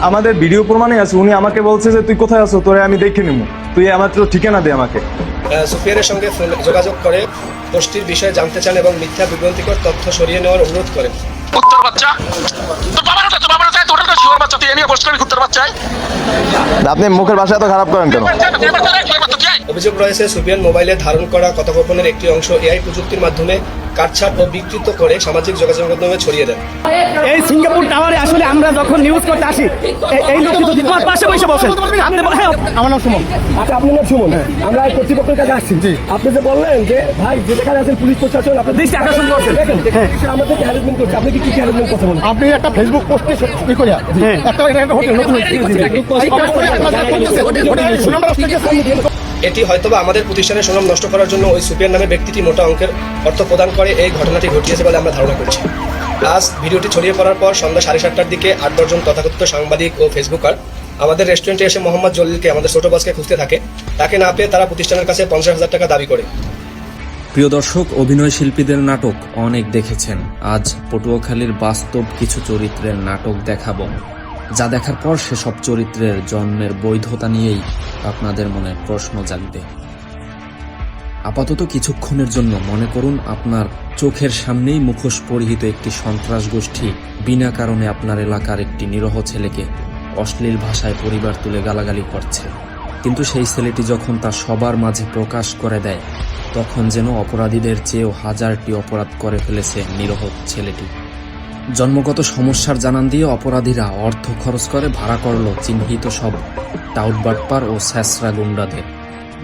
আমাদের ভিডিও প্রমাণে আছে, উনি আমাকে বলছে যে তুই কোথায় আছো, তোরে আমি দেখে নিবো, তুই মাত্র ঠিকানা দে আমাকে। সুফিয়ানের সঙ্গে যোগাযোগ করে পোস্টটির বিষয়ে জানতে চান এবং মিথ্যা বিভ্রান্তিকর তথ্য সরিয়ে নেওয়ার অনুরোধ করেন। কুত্তার বাচ্চা, তোর বাবার চাই, তোর শুয়োর বাচ্চা, তুই এ নিয়ে পোস্ট করবি কুত্তার বাচ্চায়? আপনি মুখের ভাষা এত খারাপ করেন কেন? অভিযোগ রয়েছে সুফিয়ান মোবাইলে ধারণ করা কথোপকথনের একটি অংশ এআই প্রযুক্তির মাধ্যমে কাটছাঁট ও বিকৃত করে সামাজিক যোগাযোগ মাধ্যমে ছড়িয়ে দেন। এই সিঙ্গাপুর টাওয়ারে আসলে আমরা যখন নিউজ করতে আসি, এই লোক যদি তোমার পাশে বসে বসেন, আপনি হ্যাঁ আমার নাম সুমন। আচ্ছা, আপনার নাম সুমন। আমরা কর্তৃপক্ষের কাছে আসছি। আপনি যে বললেন যে ভাই যেখানে আছেন পুলিশ প্রশাসন আপনার দৃষ্টি আকর্ষণ করছেন, দেখেন আমাদেরকে হ্যারাসমেন্ট করছে। আপনি কি হ্যারাসমেন্ট কথা বলেন? আপনি একটা ফেসবুক পোস্টে করিয়া একটা হোটেল নতুন এটি হয়তোবা আমাদের প্রতিষ্ঠানের সুনাম নষ্ট করার জন্য ওই সুফিয়ান নামে ব্যক্তিটি মোটা অঙ্কের অর্থ প্রদান করে এই ঘটনাটি ঘটিয়েছে বলে আমরা ধারণা করছি। আজ ভিডিওটি ছড়িয়ে পড়ার পর সন্ধ্যা 7:30টার দিকে 8-10 জন তথাকথিত সাংবাদিক ও ফেসবুকার আমাদের রেস্টুরেন্টে এসে মোহাম্মদ জলিলকে, আমাদের ছোট বসকে খুঁজতে থাকে। তাকে না পেয়ে তারা প্রতিষ্ঠানের কাছে 50,000 টাকা দাবি করে। প্রিয় দর্শক, অভিনয় শিল্পীদের নাটক অনেক দেখেছেন। আজ পটুয়াখালীর বাস্তব কিছু চরিত্রের নাটক দেখাবো, যা দেখার পর সেসব চরিত্রের জন্মের বৈধতা নিয়েই আপনাদের মনে প্রশ্ন জাগবে। আপাতত কিছুক্ষণের জন্য মনে করুন আপনার চোখের সামনেই মুখোশ পরিহিত একটি সন্ত্রাস গোষ্ঠী বিনা কারণে আপনার এলাকার একটি নিরহ ছেলেকে অশ্লীল ভাষায় পরিবার তুলে গালাগালি করছে। কিন্তু সেই ছেলেটি যখন তা সবার মাঝে প্রকাশ করে দেয়, তখন যেন অপরাধীদের চেয়েও হাজারটি অপরাধ করে ফেলেছে নিরহ ছেলেটি। জন্মগত সমস্যার জানান দিয়ে অপরাধীরা অর্থ খরচ করে ভাড়া করল চিহ্নিত সব টাউট বাটপার ও স্যাসরা গুন্ডাদের।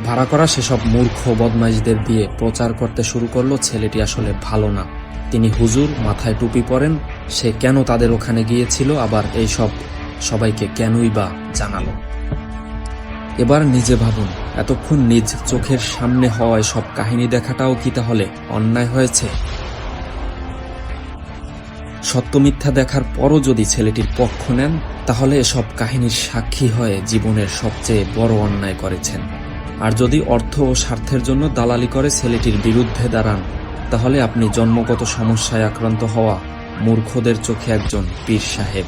ভাড়া করা সেসব মূর্খ বদমাইশদের দিয়ে প্রচার করতে শুরু করলো ছেলেটি আসলে ভালো না, তিনি হুজুর, মাথায় টুপি পরেন, সে কেন তাদের ওখানে গিয়েছিল, আবার এইসব সবাইকে কেনই বা জানালো। এবার নিজে ভাবুন, এতক্ষণ নিজ চোখের সামনে হওয়ায় সব কাহিনী দেখাটাও কি তাহলে অন্যায় হয়েছে? সত্য মিথ্যা দেখার পরও যদি ছেলেটির পক্ষ নেন, তাহলে এসব কাহিনীর সাক্ষী হয়ে জীবনের সবচেয়ে বড় অন্যায় করেছেন। আর যদি অর্থ ও স্বার্থের জন্য দালালি করে ছেলেটির বিরুদ্ধে দাঁড়ান, তাহলে আপনি জন্মগত সমস্যায় আক্রান্ত হওয়া মূর্খদের চোখে একজন পীর সাহেব।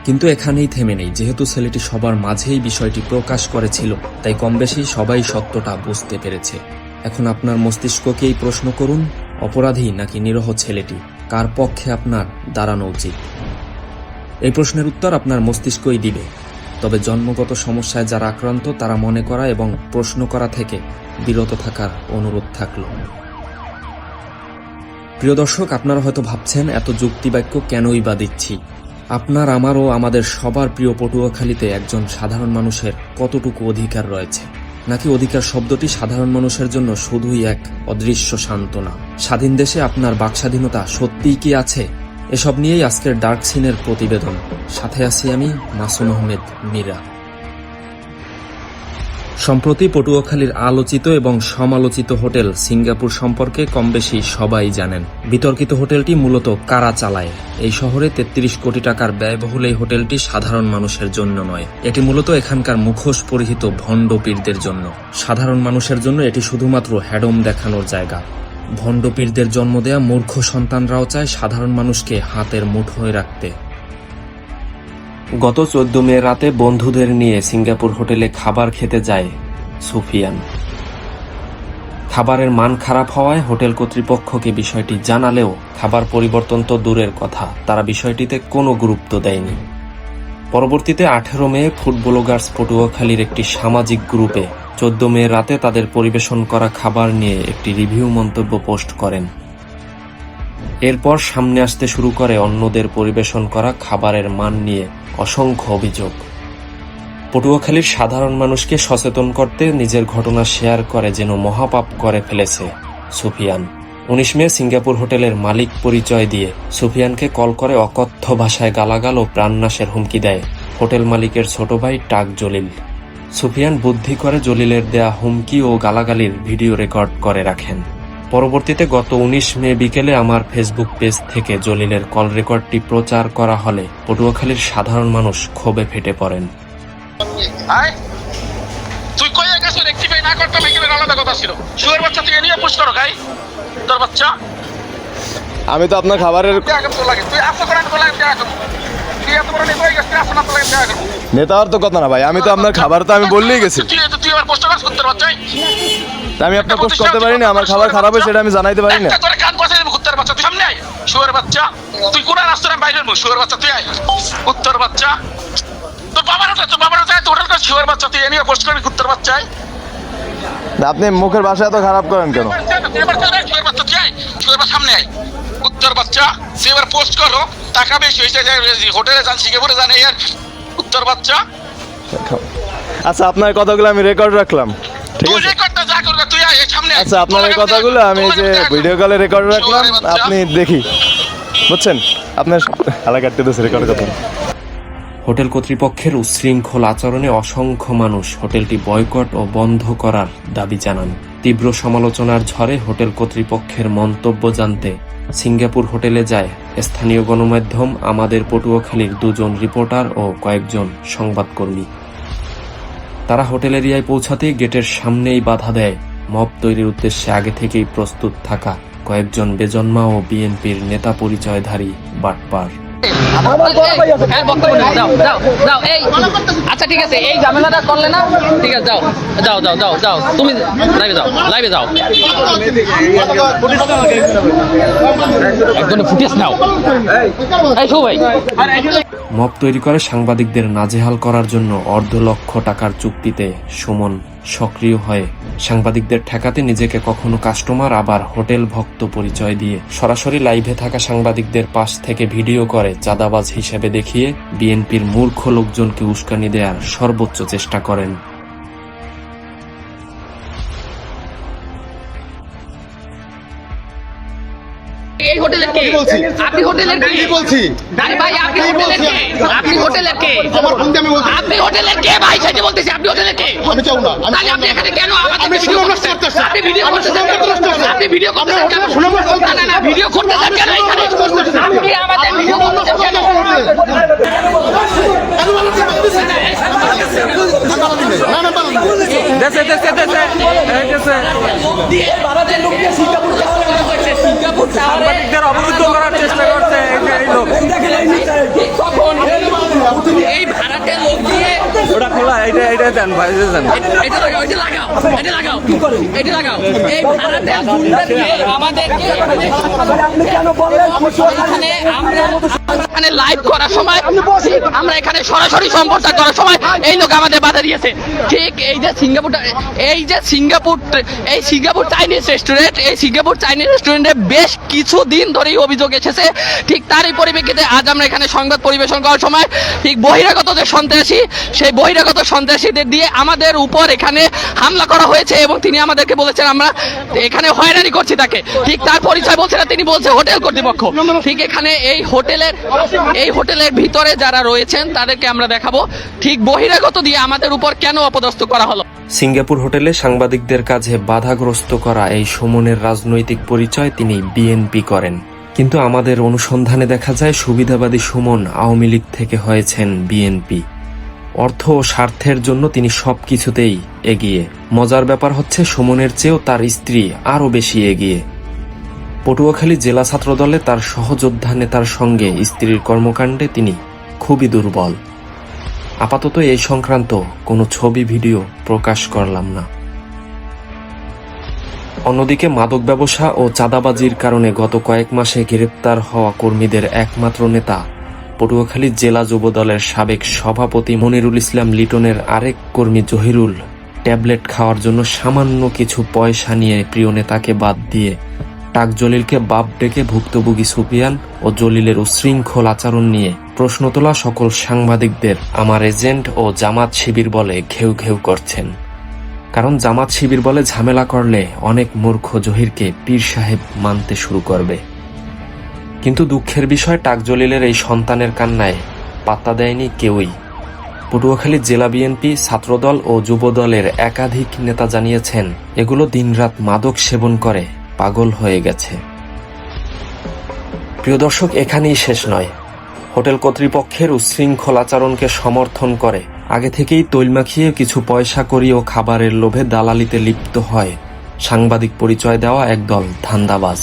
কিন্তু এখানেই থেমে নেই। যেহেতু ছেলেটি সবার মাঝেই বিষয়টি প্রকাশ করেছিল, তাই কমবেশি সবাই সত্যটা বুঝতে পেরেছে। এখন আপনার মস্তিষ্ককেই প্রশ্ন করুন, অপরাধী নাকি নিরহ ছেলেটি, কার পক্ষে আপনার দাঁড়ানো উচিত? এই প্রশ্নের উত্তর আপনার মস্তিষ্কই দিবে। তবে জন্মগত সমস্যায় যারা আক্রান্ত, তারা মনে করা এবং প্রশ্ন করা থেকে বিরত থাকার অনুরোধ থাকল। প্রিয় দর্শক, আপনারা হয়তো ভাবছেন এত যুক্তিবাক্য কেনই বা দিচ্ছি। আপনার, আমার ও আমাদের সবার প্রিয় পটুয়াখালীতে একজন সাধারণ মানুষের কতটুকু অধিকার রয়েছে, নাকি অধিকার শব্দটি সাধারণ মানুষের জন্য শুধুই এক অদৃশ্য সান্ত্বনা? স্বাধীন দেশে আপনার বাকস্বাধীনতা সত্যিই কি আছে? এসব নিয়েই আজকের ডার্ক সিনের প্রতিবেদন। সাথে আছি আমি, মাসুম আহমেদ মীরা। সম্প্রতি পটুয়াখালীর আলোচিত এবং সমালোচিত হোটেল সিঙ্গাপুর সম্পর্কে কমবেশি সবাই জানেন। বিতর্কিত হোটেলটি মূলত কারা চালায়? এই শহরে 33 কোটি টাকার ব্যয়বহুল এই হোটেলটি সাধারণ মানুষের জন্য নয়। এটি মূলত এখানকার মুখোশ পরিহিত ভণ্ড পীরদের জন্য। সাধারণ মানুষের জন্য এটি শুধুমাত্র হ্যাডম দেখানোর জায়গা। ভণ্ড পীরদের জন্ম দেয়া মূর্খ সন্তানরাও চায় সাধারণ মানুষকে হাতের মুঠোয় রাখতে। গত 14 মে রাতে বন্ধুদের নিয়ে সিঙ্গাপুর হোটেলে খাবার খেতে যায় সুফিয়ান। খাবারের মান খারাপ হওয়ায় হোটেল কর্তৃপক্ষকে বিষয়টি জানালেও খাবার পরিবর্তন তো দূরের কথা, তারা বিষয়টিতে কোনো গুরুত্ব দেয়নি। পরবর্তীতে 18 মে ফুড ব্লগার্স পটুয়াখালীর একটি সামাজিক গ্রুপে 14 মে রাতে তাদের পরিবেশন করা খাবার নিয়ে একটি রিভিউ মন্তব্য পোস্ট করেন। এরপর সামনে আসতে শুরু করে অন্যদের পরিবেশন করা খাবারের মান নিয়ে অসংখ্য অভিযোগ। পটুয়াখালীর সাধারণ মানুষকে সচেতন করতে নিজের ঘটনা শেয়ার করে যেন মহাপাপ করে ফেলেছে সুফিয়ান। 19 মে সিঙ্গাপুর হোটেলের মালিক পরিচয় দিয়ে সুফিয়ানকে কল করে অকথ্য ভাষায় গালাগাল ও প্রাণনাশের হুমকি দেয় হোটেল মালিকের ছোট ভাই টাক জলিল। সুফিয়ান বুদ্ধি করে জলিলের দেয়া হুমকি ও গালাগালির ভিডিও রেকর্ড করে রাখেন। পরবর্তীতে গত 19 মে বিকেলে আমার ফেসবুক পেজ থেকে জলিলের কল রেকর্ডটি প্রচার করা হলে পটুয়াখালীর সাধারণ মানুষ ক্ষোভে ফেটে পড়েন। তুই কইয়া গেছ রেক্টিফাই না করতাম, এখানে আলাদা কথা ছিল। শুয়োর বাচ্চা, তুই এ নিয়ে পোস্ট করো গাই, তোর বাচ্চা। আমি তো আপনার খাবারের তুই এত বড় নেই, না তোকে দেখা করবো। নেতা হওয়ার তো কথা না ভাই, আমি তো আপনার খাবার তো আমি বললেই গেছি। তুই আবার পোস্ট কর কুত্তার বাচ্চাই। তা আমি আপনার পোস্ট করতে পারি না, আমার খাবার খারাপ হয়েছে এটা আমি জানাইতে পারি না। তোর কান পাশে কুত্তার বাচ্চা, তুই সামনে আয় শুয়োর বাচ্চা। তুই কোন রাস্তায় বাইরের মুখ শুয়োর বাচ্চা, তুই আয় কুত্তার বাচ্চা। তোর বাবার হাতে হোটেল করে শুয়োর বাচ্চা, তুই এনে পোস্ট করবি কুত্তার বাচ্চাই। আপনি মুখের ভাষা এত খারাপ করেন কেন? শুয়োর বাচ্চা তুই আয়, শুয়োর বাচ্চা সামনে আয় কুত্তার বাচ্চা। তুই এবার পোস্ট করো, টাকা বেশি হয়েছে, হোটেলে যান সিঙ্গাপুরে যান, এই আর কুত্তার বাচ্চা। আচ্ছা আপনার কথাগুলো আমি রেকর্ড রাখলাম, ঠিক তুই আছে? রেকর্ডটা যা করবে তুই আয় সামনে আয়। আচ্ছা আপনার এই কথাগুলো আমি এই যে ভিডিও কলে রেকর্ড রাখলাম, আপনি দেখি, বুঝছেন? আপনার হালা কাটতে দিয়েছে রেকর্ড কথা। হোটেল কর্তৃপক্ষের উচ্ছৃঙ্খল আচরণে অসংখ্য মানুষ হোটেলটি বয়কট ও বন্ধ করার দাবি জানান। তীব্র সমালোচনার ঝড়ে হোটেল কর্তৃপক্ষের মন্তব্য জানতে সিঙ্গাপুর হোটেলে যায় স্থানীয় গণমাধ্যম, আমাদের পটুয়াখালীর 2 রিপোর্টার ও কয়েকজন সংবাদকর্মী। তারা হোটেল এরিয়ায় পৌঁছাতেই গেটের সামনেই বাধা দেয় মব তৈরির উদ্দেশ্যে আগে থেকেই প্রস্তুত থাকা কয়েকজন বেজন্মা ও বিএনপির নেতা পরিচয়ধারী বাটপার। হ্যাঁ, বক্তব্য নাও, যাও যাও যাও। এই আচ্ছা ঠিক আছে, এই ঝামেলাটা করলে না, ঠিক আছে, যাও যাও যাও যাও যাও, তুমি লাইভে যাও, লাইভে যাও, একজনে ফুটেজ নাও। এই শো ভাই, মব তৈরি করে সাংবাদিকদের নাজেহাল করার জন্য 1.5 লক্ষ টাকার চুক্তিতে সুমন সক্রিয় হয়ে সাংবাদিকদের ঠেকাতে নিজেকে কখনো কাস্টমার আবার হোটেল ভক্ত পরিচয় দিয়ে সরাসরি লাইভে থাকা সাংবাদিকদের পাশ থেকে ভিডিও করে চাঁদাবাজ হিসেবে দেখিয়ে বিএনপির মূর্খ লোকজনকে উস্কানি দেওয়ার সর্বোচ্চ চেষ্টা করেন। এই হোটেলের কে? আপনি হোটেলের কে? কি বলছি? আরে ভাই আপনি হোটেলের কে? আপনি হোটেলের কে? আমার ফোন দিয়ে আমি বলছি। আপনি হোটেলের কে ভাই? সেটা বলতেছি, আপনি হোটেলের কে? আমি চাও না। তাহলে আপনি এখানে কেন আমাদের আমি ভিডিও সুনাম করতেছেন? করতেছি। আপনি ভিডিও আমি করতেছেন সুনাম কেন? করতেছি। আপনি ভিডিও করতেছেন কেন? সুনাম করতেছি। না না না, ভিডিও করতেছেন কেন এখানে? আপনি আমাদের ভিডিও করতেছেন কেন? না না পালন ভারতের লোক দিয়ে সিঙ্গাপুর টাওয়ারে করছে, সিঙ্গাপুর টাওয়ারে অবরুদ্ধ করার চেষ্টা করছে এই লোক। তখন এই ভারতের লোক দিয়ে ওটা খোলা, এটা দেন ভাই, দেন। এটা লাগাও, এটা লাগাও, এটা লাগাও, এটা লাগাও। এই ভারতের গুন্ডাদেরকে আমাদেরকে আপনি কেন বললেন? এখানে আমরা এখানে লাইভ করার সময়, আমরা এখানে সরাসরি সম্প্রচার করার সময় এই লোক আমাদের বাধা দিয়েছে। ঠিক এই যে সিঙ্গাপুর চাইনিজ রেস্টুরেন্ট, এই সিঙ্গাপুর চাইনিজ রেস্টুরেন্টে বেশ কিছুদিন ধরেই অভিযোগ এসেছে। ঠিক তারই পরিপ্রেক্ষিতে আজ আমরা এখানে সংবাদ পরিবেশন করার সময় ঠিক বহিরাগত যে সন্ত্রাসী, সেই বহিরাগত সন্ত্রাসীদের দিয়ে আমাদের উপর এখানে হামলা করা হয়েছে এবং তিনি আমাদেরকে বলেছেন আমরা এখানে হয়রানি করছি তাকে। ঠিক তার পরিচয় বলছে না, তিনি বলছে হোটেল কর্তৃপক্ষ। ঠিক এখানে এই হোটেলের ভিতরে যারা রয়েছেন তাদেরকে আমরা দেখাবো ঠিক বহিরাগত দিয়ে আমাদের উপর কেন অপদস্থ করা হলো। সিঙ্গাপুর হোটেলে সাংবাদিকদের কাজে বাধাগ্রস্ত করা এই সুমনের রাজনৈতিক পরিচয় তিনি বিএনপি করেন, কিন্তু আমাদের অনুসন্ধানে দেখা যায় সুবিধাবাদী সুমন আওয়ামী লীগ থেকে হয়েছেন বিএনপি। অর্থ ও স্বার্থের জন্য তিনি সবকিছুতেই এগিয়ে। মজার ব্যাপার হচ্ছে সুমনের চেয়েও তার স্ত্রী আরো বেশি এগিয়ে। পটুয়াখালী জেলা ছাত্রদলে তার সহযোদ্ধা নেতার সঙ্গে স্ত্রীর কর্মকাণ্ডে তিনি খুবই দুর্বল। আপাতত এই সংক্রান্ত কোনো ছবি ভিডিও প্রকাশ করলাম না। অন্যদিকে মাদক ব্যবসা ও চাঁদাবাজির কারণে গত কয়েক মাসে গ্রেপ্তার হওয়া কর্মীদের একমাত্র নেতা পটুয়াখালী জেলা যুবদলের সাবেক সভাপতি মনিরুল ইসলাম লিটনের আরেক কর্মী জহিরুল ট্যাবলেট খাওয়ার জন্য সামান্য কিছু পয়সা নিয়ে প্রিয় নেতাকে বাদ দিয়ে টাক জলিলকে বাপ ডেকে ভুক্তভোগী সুফিয়ান ও জলিলের উচ্ছৃঙ্খল আচরণ নিয়ে প্রশ্ন তোলা সকল সাংবাদিকদের আমার এজেন্ট ও জামাত শিবির বলে ঘেউ ঘেউ করছেন। কারণ জামাত শিবির বলে ঝামেলা করলে অনেক মূর্খ জহিরকে পীর সাহেব মানতে শুরু করবে। কিন্তু দুঃখের বিষয় টাক জলিলের এই সন্তানের কান্নায় পাত্তা দেয়নি কেউই। পটুয়াখালী জেলা বিএনপি, ছাত্রদল ও যুবদলের একাধিক নেতা জানিয়েছেন এগুলো দিনরাত মাদক সেবন করে পাগল হয়ে গেছে। প্রিয় দর্শক, এখানেই শেষ নয়। হোটেল কর্তৃপক্ষের উচ্ছৃঙ্খল আচরণকে সমর্থন করে আগে থেকেই তৈল মাখিয়ে কিছু পয়সা করি ও খাবারের লোভে দালালিতে লিপ্ত হয় সাংবাদিক পরিচয় দেওয়া একদল ধান্দাবাজ।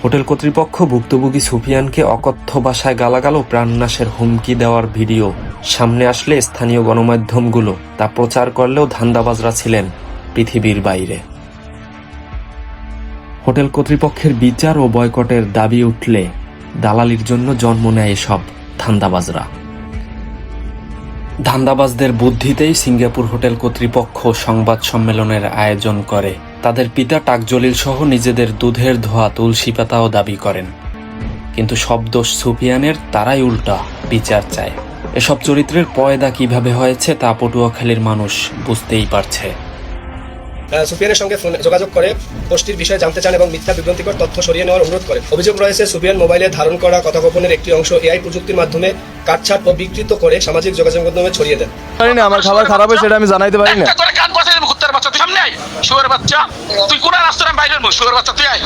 হোটেল কর্তৃপক্ষ ভুক্তভোগী সুফিয়ানকে অকথ্য ভাষায় গালাগাল ও প্রাণনাশের হুমকি দেওয়ার ভিডিও সামনে আসলে স্থানীয় গণমাধ্যমগুলো তা প্রচার করলেও ধান্দাবাজরা ছিলেন পৃথিবীর বাইরে। হোটেল কর্তৃপক্ষের বিচার ও বয়কটের দাবি উঠলে দালালির জন্য জন্ম নেয় এসব ধান্দাবাজরা। ধান্দাবাজদের বুদ্ধিতেই সিঙ্গাপুর হোটেল কর্তৃপক্ষ সংবাদ সম্মেলনের আয়োজন করে। তাদের পিতা টাক জলিল সহ নিজেদের দুধের ধোয়া তুলসী পাতাও দাবি করেন, কিন্তু সব দোষ সুফিয়ানের, তারাই উল্টা বিচার চায়। এসব চরিত্রের পয়দা কিভাবে হয়েছে তা পটুয়াখালীর মানুষ বুঝতেই পারছে। সুফিয়ানের সঙ্গে ফোনে যোগাযোগ করে পোস্টটির বিষয়ে জানতে চান এবং মিথ্যা বিভ্রান্তিকর তথ্য সরিয়ে নেওয়ার অনুরোধ করেন। অভিযোগ রয়েছে সুফিয়ান মোবাইলে ধারণ করা কথোপকথনের একটি অংশ এআই প্রযুক্তির মাধ্যমে কাটছাঁট ও বিকৃত করে সামাজিক যোগাযোগ মাধ্যমে ছড়িয়ে দেন। জানি না আমার খাবার খারাপ হয়েছে, সেটা আমি জানাইতে পারি না। তোরে কান পয়সা দেব কুত্তার বাচ্চা, তুই সামনে আয় শুয়োরের বাচ্চা, তুই কোন রাস্তায় বাইরের মুখ শুয়োরের বাচ্চা, তুই আয়।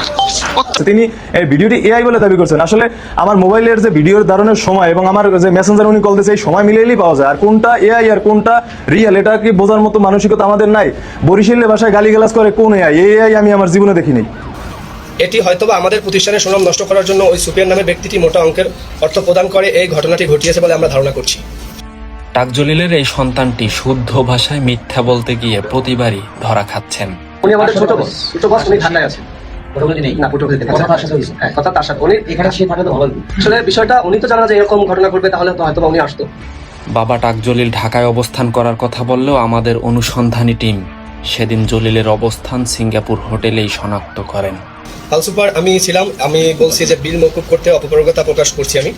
তিনি এই ভিডিওটি এআই বলে দাবি করছেন। আসলে আমার মোবাইলের যে ভিডিওর ধারণের সময় এবং আমার যে মেসেঞ্জার উনি কল দিয়েছে এই সময় মিলিয়েই পাওয়া যায়। আর কোনটা এআই আর কোনটা রিয়েল এটা কি বোঝার মতো মানসিকতা আমাদের নাই? বরিশালের ভাষায় গালিগালাজ করে কোন এআই? এই এআই আমি আমার জীবনে দেখিনি। এটি হয়তোবা আমাদের প্রতিষ্ঠানের সুনাম নষ্ট করার জন্য ওই সুফিয়ান নামে ব্যক্তিটি মোটা অঙ্কের অর্থ প্রদান করে এই ঘটনাটি ঘটিয়েছে বলে আমরা ধারণা করছি। টাক জলিলের এই সন্তানটি শুদ্ধ ভাষায় মিথ্যা বলতে গিয়ে প্রতিবারই ধরা খাচ্ছেন। উনি আমাদের ছোট বস, উনি ঠান্ডায় আছে। কথা তার সাথে উনি এখানে সে থাকে তো ভালো। আসলে বিষয়টা উনি তো জানা যে এরকম ঘটনা ঘটবে, তাহলে তো হয়তো উনি আসতো। বাবা টাক জলিল ঢাকায় অবস্থান করার কথা বললেও আমাদের অনুসন্ধানী টিম সেদিন জলিলের অবস্থান সিঙ্গাপুর হোটেলেই শনাক্ত করেন। হাল সুপার আমি ছিলাম, আমি বলছি যে বিল মওকুফ করতে অপরাগতা প্রকাশ করছি আমি।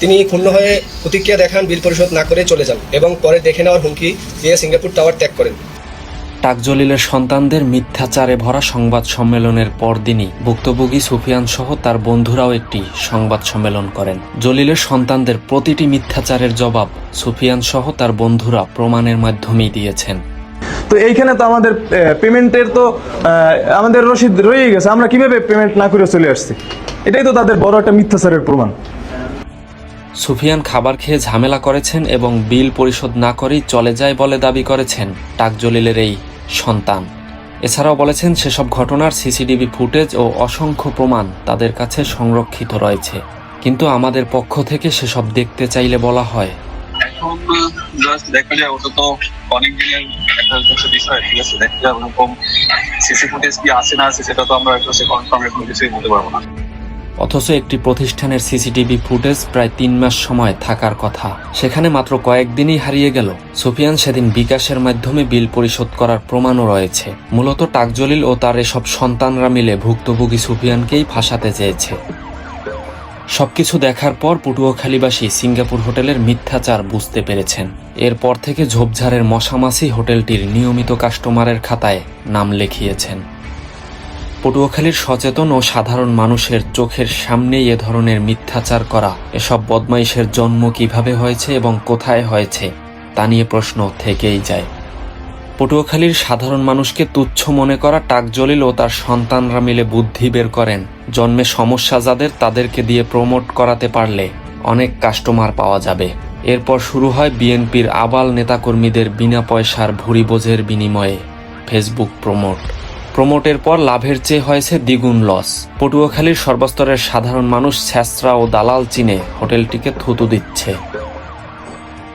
তিনি ক্ষুণ্ণ হয়ে প্রতিক্রিয়া দেখান, বিল পরিশোধ না করে চলে যান এবং পরে দেখে নেওয়ার হুমকি দিয়ে সিঙ্গাপুর টাওয়ার ত্যাগ করেন। টাক জলিলের সন্তানদের মিথ্যাচারে ভরা সংবাদ সম্মেলনের পরদিনই ভুক্তভোগী সুফিয়ান সহ তার বন্ধুরাও একটি সংবাদ সম্মেলন করেন। জলিলের সন্তানদের প্রতিটি মিথ্যাচারের জবাব সুফিয়ান সহ তার বন্ধুরা প্রমাণের মাধ্যমেই দিয়েছেন। তো এইখানে তো আমাদের পেমেন্টের তো আমাদের রসিদ রয়ে গেছে, আমরা কিভাবে পেমেন্ট না করে চলে আসছি? এটাই তো তাদের বড় একটা মিথ্যাচারের প্রমাণ। সুফিয়ান খাবার খেয়ে ঝামেলা করেছেন এবং বিল পরিশোধ না করেই চলে যায় বলে দাবি করেছেন টাক জলিলের এই সন্তান। এছাড়াও বলেছেন সেসব ঘটনার সিসিটিভি ফুটেজ ও অসংখ্য প্রমাণ তাদের কাছে সংরক্ষিত রয়েছে, কিন্তু আমাদের পক্ষ থেকে সেসব দেখতে চাইলে বলা হয় এখন জাস্ট দেখা যায়, ওটা তো অনেক দিনের একটা বিষয়, ঠিক আছে? দেখা যায় ওরকম সিসি ফুটেজ কি আছে না আছে সেটা তো আমরা কনফার্ম এখন কিছুই বলতে পারবো না। অথচ একটি প্রতিষ্ঠানের সিসিটিভি ফুটেজ প্রায় 3 মাস সময় থাকার কথা, সেখানে মাত্র কয়েকদিনই হারিয়ে গেল। সুফিয়ান সেদিন বিকাশের মাধ্যমে বিল পরিশোধ করার প্রমাণও রয়েছে। মূলত টাক জলিল ও তার এসব সন্তানরা মিলে ভুক্তভোগী সুফিয়ানকেই ফাঁসাতে চেয়েছে। সবকিছু দেখার পর পটুয়াখালীবাসী সিঙ্গাপুর হোটেলের মিথ্যাচার বুঝতে পেরেছেন। এরপর থেকে ঝোপঝাড়ের মশামাছি হোটেলটির নিয়মিত কাস্টমারের খাতায় নাম লিখিয়েছেন। পটুয়াখালীর সচেতন ও সাধারণ মানুষের চোখের সামনেই এ ধরনের মিথ্যাচার করা এসব বদমাইশের জন্ম কিভাবে হয়েছে এবং কোথায় হয়েছে তা নিয়ে প্রশ্ন থেকেই যায়। পটুয়াখালীর সাধারণ মানুষকে তুচ্ছ মনে করা টাক জলিল ও তার সন্তানরা মিলে বুদ্ধি বের করেন, জন্মে সমস্যা যাদের তাদেরকে দিয়ে প্রমোট করাতে পারলে অনেক কাস্টমার পাওয়া যাবে। এরপর শুরু হয় বিএনপির আবাল নেতাকর্মীদের বিনা পয়সার ভুরি বোঝের বিনিময়ে ফেসবুক প্রমোটের পর লাভের চেয়ে হয়েছে দ্বিগুণ লস। পটুয়াখালীর সর্বস্তরের সাধারণ মানুষ ছ্যাঁচড়া ও দালাল চিনে হোটেলটিকে থুতু দিচ্ছে।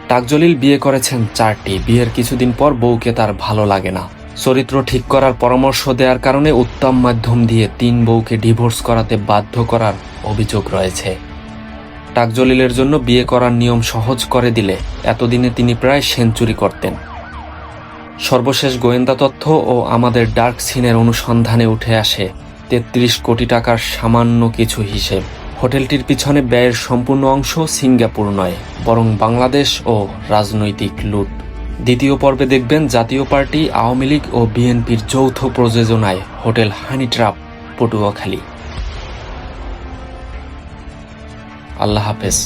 টাক জলিল বিয়ে করেছেন 4টি, বিয়ের কিছুদিন পর বউকে তার ভালো লাগে না। চরিত্র ঠিক করার পরামর্শ দেওয়ার কারণে উত্তম মাধ্যম দিয়ে 3 বউকে ডিভোর্স করাতে বাধ্য করার অভিযোগ রয়েছে। টাক জলিলের জন্য বিয়ে করার নিয়ম সহজ করে দিলে এতদিনে তিনি প্রায় সেঞ্চুরি করতেন। সর্বশেষ গোয়েন্দা তথ্য ও আমাদের ডার্ক সিনের অনুসন্ধানে উঠে আসে 33 কোটি টাকার সামান্য কিছু হিসেব। হোটেলটির পিছনে ব্যয়ের সম্পূর্ণ অংশ সিঙ্গাপুর নয়, বরং বাংলাদেশ ও রাজনৈতিক লুট। দ্বিতীয় পর্বে দেখবেন জাতীয় পার্টি, আওয়ামী লীগ ও বিএনপির যৌথ প্রযোজনায় হোটেল হানি ট্র্যাপ পটুয়াখালী। আল্লাহ হাফেজ।